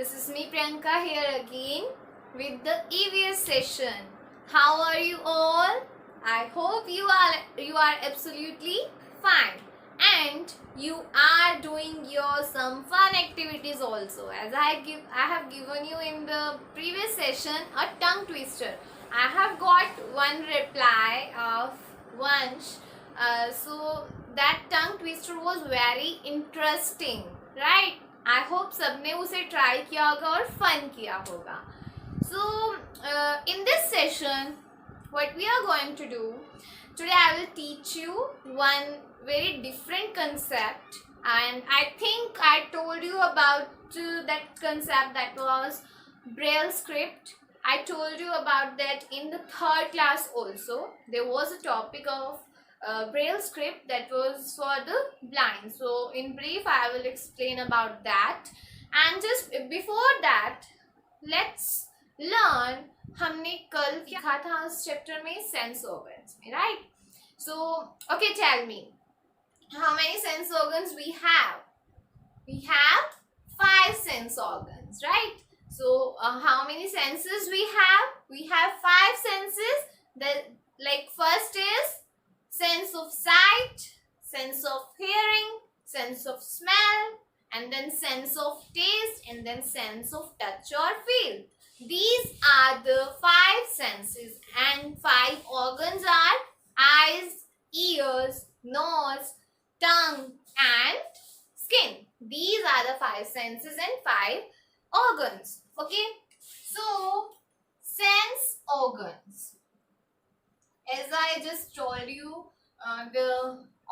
This is me Priyanka here again with the EVS session. How are you all? I hope you are absolutely fine and you are doing your some fun activities also, as I have given you in the previous session a tongue twister. I have got one reply of Vansh. So that tongue twister was very interesting, right? I hope सबने उसे try किया होगा और fun किया होगा. So in this session what we are going to do today, I will teach you one very different concept, and I think I told you about that concept, that was Braille script. I told you about that in the third class also. There was a topic of Braille script that was for the blind. So in brief I will explain about that, and just before that let's learn हमने कल क्या था उस chapter में, sense organs में, right? So okay, tell me how many sense organs we have. We have 5 sense organs, right? So how many senses we have? We have 5 senses. The like first is sense of sight, sense of hearing, sense of smell, and then sense of taste, and then sense of touch or feel. These are the 5 senses, and 5 organs are eyes, ears, nose, tongue, and skin. These are the 5 senses and 5 organs. Okay, so sense organs. As I just told you, the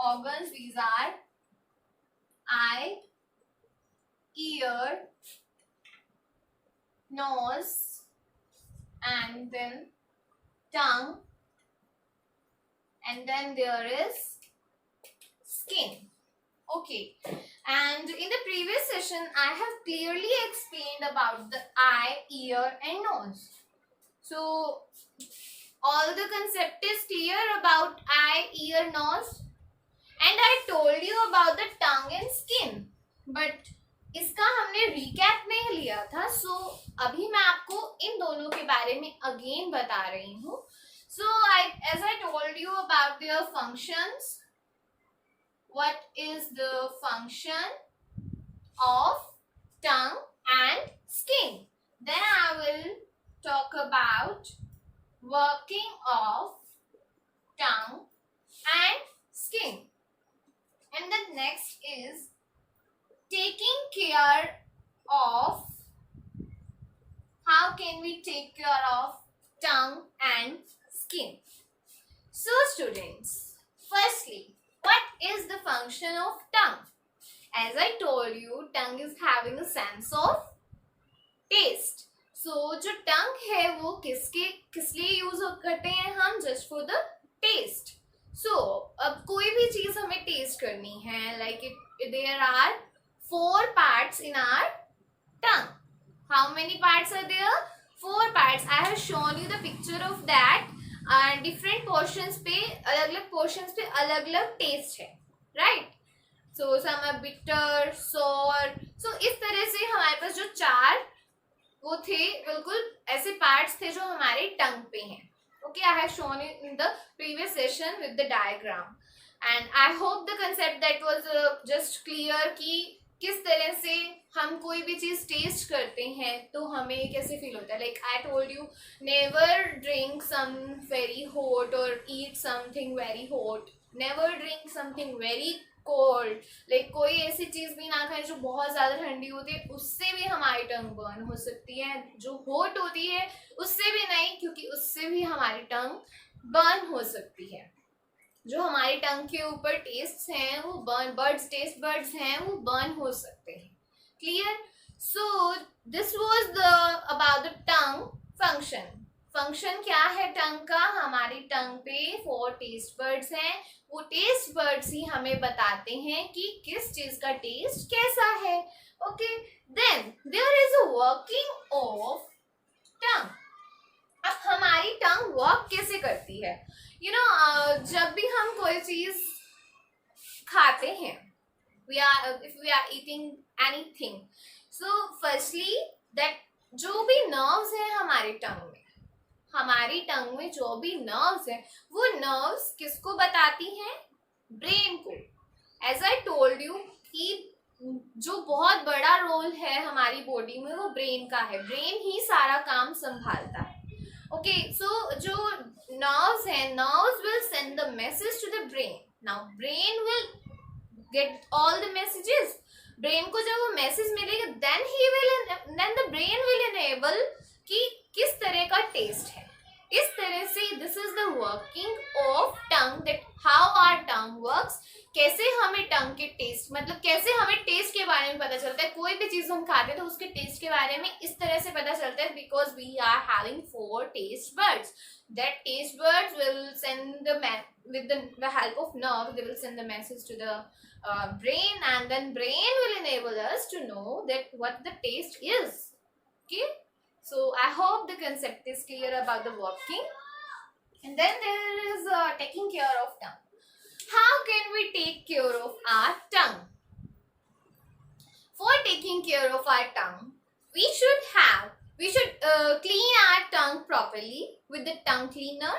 organs, these are eye, ear, nose, and then tongue, and then there is skin. Okay, and in the previous session I have clearly explained about the eye, ear, and nose. So all the concept is clear about eye, ear, nose, and I told you about the tongue and skin, but इसका हमने recap नहीं लिया था. सो अभी मैं आपको इन दोनों के बारे में अगेन बता रही हूँ. सो as I told you about their functions, what is the function of tongue and skin, then I will talk about working of tongue and skin, and the next is taking care of, how can we take care of tongue and skin. So students, firstly, what is the function of tongue? As I told you, tongue is having a sense of taste. So जो टंग है वो किस लिए use करते हैं हम? Just for the test. So अब कोई भी चीज हमें टेस्ट करनी है, like there are 4 parts in our tongue. How many parts are there? 4 parts. I have shown you the picture of that. Different portions पे, अलग-अलग portions पे अलग-अलग taste है, right? So some are bitter, sour. So इस तरह से हमारे पास जो 4 वो थे, बिल्कुल ऐसे पार्ट्स थे जो हमारे टंग पे हैं. Okay, I have shown it in the previous session with the diagram, and I hope the concept that was just clear कि किस तरह से हम कोई भी चीज टेस्ट करते हैं तो हमें कैसे फील होता है. Like I told you, never drink some very hot और eat something very hot. Never drink something very cold. Like कोई ऐसी चीज भी ना खाए जो बहुत ज्यादा ठंडी होती है, उससे भी हमारी टंग बर्न हो सकती है. जो हॉट होती है उससे भी नहीं, क्योंकि उससे भी हमारी टंग बर्न हो सकती है. जो हमारी टंग के ऊपर टेस्ट हैं वो टेस्ट बर्ड्स हैं, वो बर्न हो सकते हैं. Clear? So this was the about the tongue function. Function क्या है टंग का? हमारी टंग पे 4 टेस्ट बर्ड्स हैं. वो टेस्ट बर्ड्स ही हमें बताते हैं कि किस चीज का टेस्ट कैसा है. Okay, then there is a working of tongue. अब हमारी टंग वर्क कैसे करती है? यू नो, जब भी हम कोई चीज खाते हैं, if we are eating anything, so firstly that जो भी नर्व्स है हमारे टंग में, हमारी टंग में जो भी नर्व्स है वो नर्व्स किसको बताती हैं? ब्रेन को। एज आई टोल्ड यू कि जो बहुत बड़ा रोल है हमारी बॉडी में वो ब्रेन का है, ब्रेन ही सारा काम संभालता है। ओके, सो जो नर्व्स हैं, nerves will send the message to the brain. Now brain will get all the messages. Brain को जब वो मैसेज मिलेगा then the brain will enable कि किस तरह का टेस्ट है। इस तरह से this is the working of tongue, that how our tongue works. कैसे हमें टंग के टेस्ट, मतलब कैसे हमें टेस्ट के बारे में पता चलता है। कोई भी चीज हम खाते हैं तो उसके टेस्ट के बारे में इस तरह से पता चलता है, because we are having 4 taste buds. That taste buds will send with the help of nerve, they will send the message to the brain, and then brain will enable us to know that what the taste is. Okay, so I hope the concept is clear about the working. And then there is taking care of tongue. How can we take care of our tongue? For taking care of our tongue, we should clean our tongue properly with the tongue cleaner.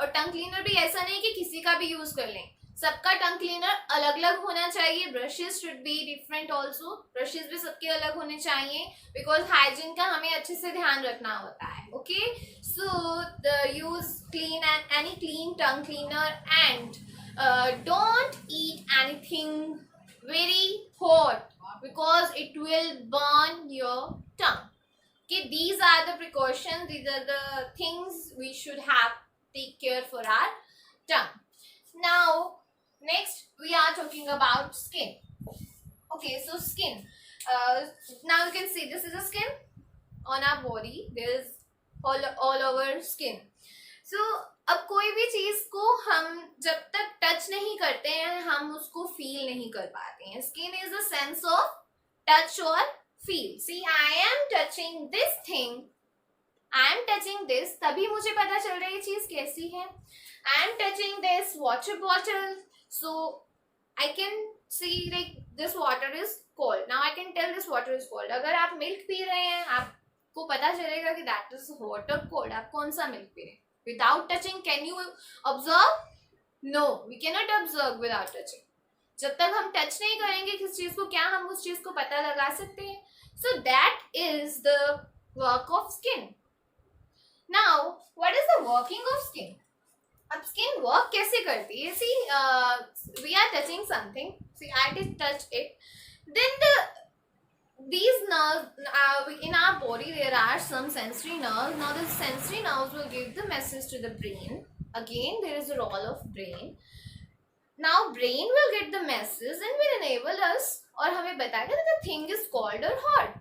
और tongue cleaner भी ऐसा नहीं कि किसी का भी use कर लें, सबका टंग क्लीनर अलग अलग होना चाहिए. Brushes should be different also, brushes भी सबके अलग होने चाहिए, बिकॉज हाइजीन का हमें अच्छे से ध्यान रखना होता है. Okay, so the use clean any clean tongue cleaner and don't eat anything very hot because it will burn your tongue. Okay, these are the precautions, these are the things we should have take care for our tongue. Now next we are talking about skin. Okay, so skin, now you can see this is a skin on our body, there is all over skin. So अब कोई भी चीज को हम जब तक touch नहीं करते हैं हम उसको फील नहीं कर पाते हैं. Skin is the sense of touch और feel. See, I am touching this thing, I am touching this, तभी मुझे पता चल रहा है ये चीज कैसी है. I am touching this water bottle, so I can see like this water is cold. Now I can tell this water is cold. अगर आप मिल्क पी रहे हैं आपको पता चलेगा कि दैट इज हॉट और कोल्ड. आप कौन सा मिल्क पी रहे हैं? Without touching, can you observe? No, we cannot observe without touching. जब तक हम टच नहीं करेंगे किस चीज को, क्या हम उस चीज को पता लगा सकते हैं? So that is the work of skin. Now, what is the working of skin? अब skin work कैसे करती है? See, we are touching something. See, I did touch it. Then these nerves in our body, there are some sensory nerves. Now the sensory nerves will give the message to the brain. Again, there is a role of brain. Now brain will get the message and will enable us, और हमें बताएगा that the thing is cold or hot.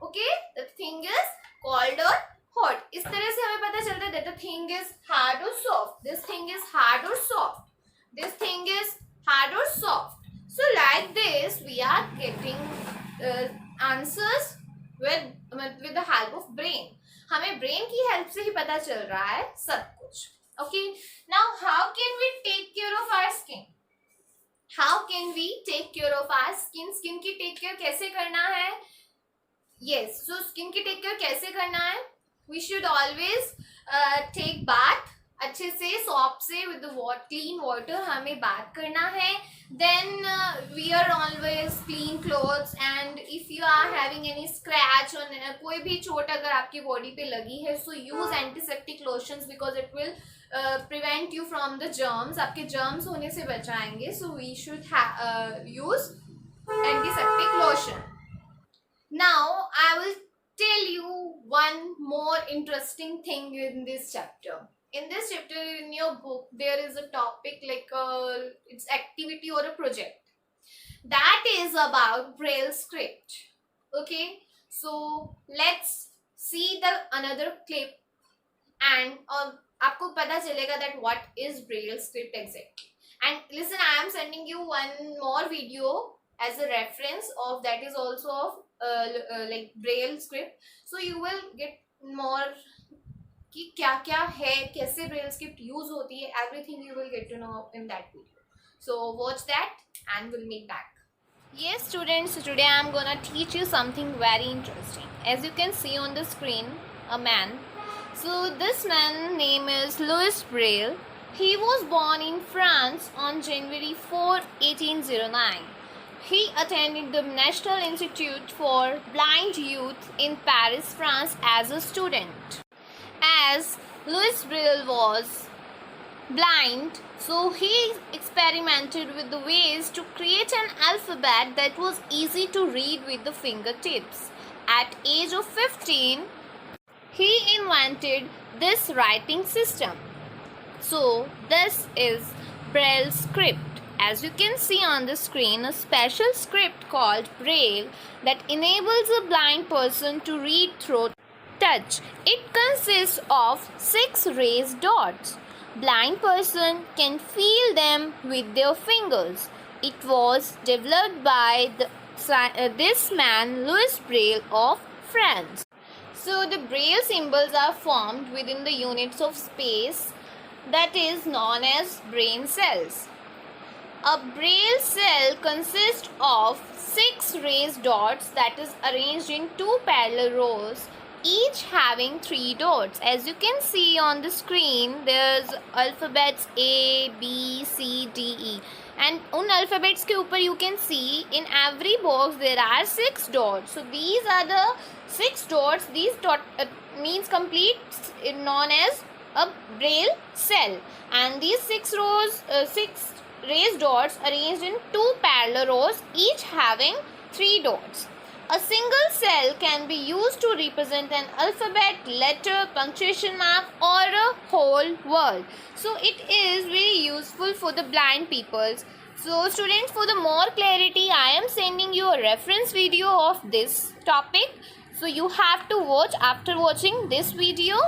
Okay, the thing is cold or hot. इस तरह से हमें पता चलता है that the thing is hard or soft. This thing is hard or soft. This thing is hard or soft. So like this we are getting answers with the help of brain. हमें brain की help से ही पता चल रहा है सब कुछ. Okay, now how can we take care of our skin? How can we take care of our skin? Skin की take care कैसे करना है? Yes, so skin की take care कैसे करना है? We should always take bath. अच्छे से सॉप से with the clean water हमें बात करना है. Then wear always clean clothes, and if you are having any scratch or कोई भी चोट अगर आपकी बॉडी पे लगी है, so use antiseptic lotions because it will prevent you from the germs. आपके germs होने से बचाएंगे. So we should use antiseptic lotion. Now I will tell you one more interesting thing in this chapter. In this chapter in your book, there is a topic like it's activity or a project that is about Braille script. Okay, so let's see the another clip and आपको पता चलेगा that what is Braille script exactly. And listen, I am sending you one more video as a reference of that is also of like Braille script, so you will get more कि क्या क्या है, कैसे Braille script use होती है, everything you will get to know in that video. So watch that and we'll meet back. Yes, students, today I'm gonna teach you something very interesting. As you can see on the screen, a man. So this man name is Louis Braille. He was born in France on January 4, 1809. He attended the National Institute for Blind Youth in Paris, France as a student. As Louis Braille was blind, so he experimented with the ways to create an alphabet that was easy to read with the fingertips. At age of 15, he invented this writing system. So this is Braille script. As you can see on the screen, a special script called Braille that enables a blind person to read through touch. It consists of 6 raised dots. Blind person can feel them with their fingers. It was developed by this man Louis Braille of France. So the Braille symbols are formed within the units of space that is known as brain cells. A Braille cell consists of 6 raised dots that is arranged in 2 parallel rows, each having 3 dots. As you can see on the screen, there's alphabets A, B, C, D, E. And उन alphabets के ऊपर you can see in every box there are 6 dots. So these are the 6 dots. These dot means complete known as a Braille cell. And these 6 raised dots arranged in 2 parallel rows, each having 3 dots. A single cell can be used to represent an alphabet, letter, punctuation mark or a whole word. So it is very useful for the blind peoples. So students, for the more clarity, I am sending you a reference video of this topic. So you have to watch after watching this video.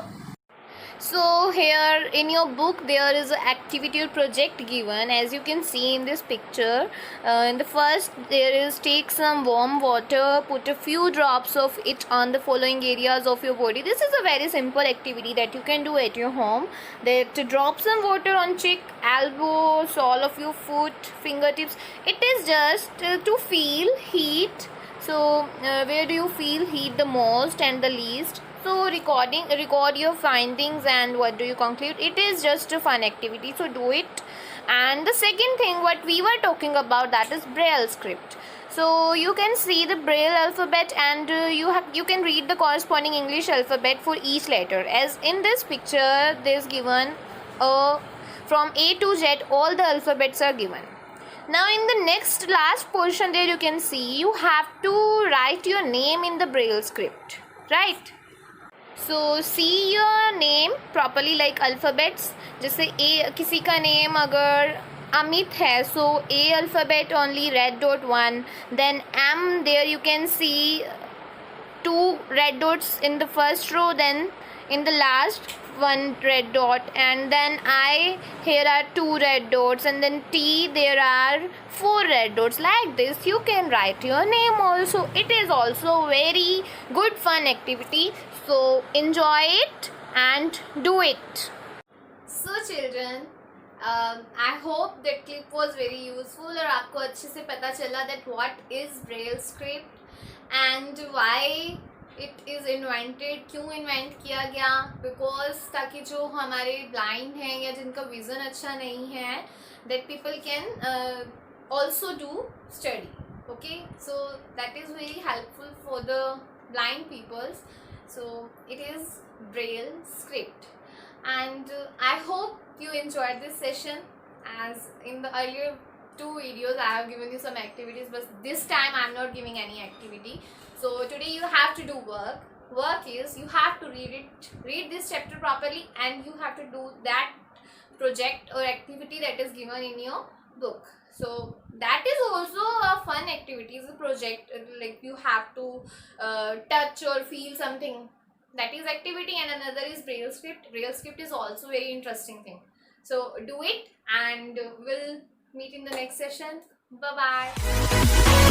So here in your book there is an activity or project given. As you can see in this picture, in the first there is take some warm water, put a few drops of it on the following areas of your body. This is a very simple activity that you can do at your home. That to drop some water on cheek, elbow, sole of your foot, fingertips. It is just to feel heat. So where do you feel heat the most and the least? So record your findings and what do you conclude. It is just a fun activity, so do it. And the second thing what we were talking about, that is Braille script. So you can see the Braille alphabet and you can read the corresponding English alphabet for each letter. As in this picture there is given from A to Z all the alphabets are given. Now in the next last portion there you can see you have to write your name in the Braille script, right? So see your name properly like alphabets. जैसे A किसी का name अगर अमित है, so A alphabet only red dot 1. Then M, there you can see 2 red dots in the first row, then in the last 1 red dot, and then I, here are 2 red dots, and then T, there are 4 red dots. Like this you can write your name also. It is also very good fun activity, so enjoy it and do it. So children, I hope that clip was very useful और आपको अच्छे से पता चला that what is Braille script and why it is invented, क्यों invent किया गया. Because ताकि जो हमारे ब्लाइंड हैं या जिनका विज़न अच्छा नहीं है, that people can also do study. Okay, so that is very helpful for the blind peoples. So it is Braille script, and I hope you enjoyed this session. As in the earlier 2 videos I have given you some activities, but this time I am not giving any activity. So today you have to do work. Work is you have to read this chapter properly, and you have to do that project or activity that is given in your book. So that is also a fun activity. It's a project, like you have to touch or feel something. That is activity, and another is Braille script. Braille script is also very interesting thing. So do it, and we'll meet in the next session. Bye bye.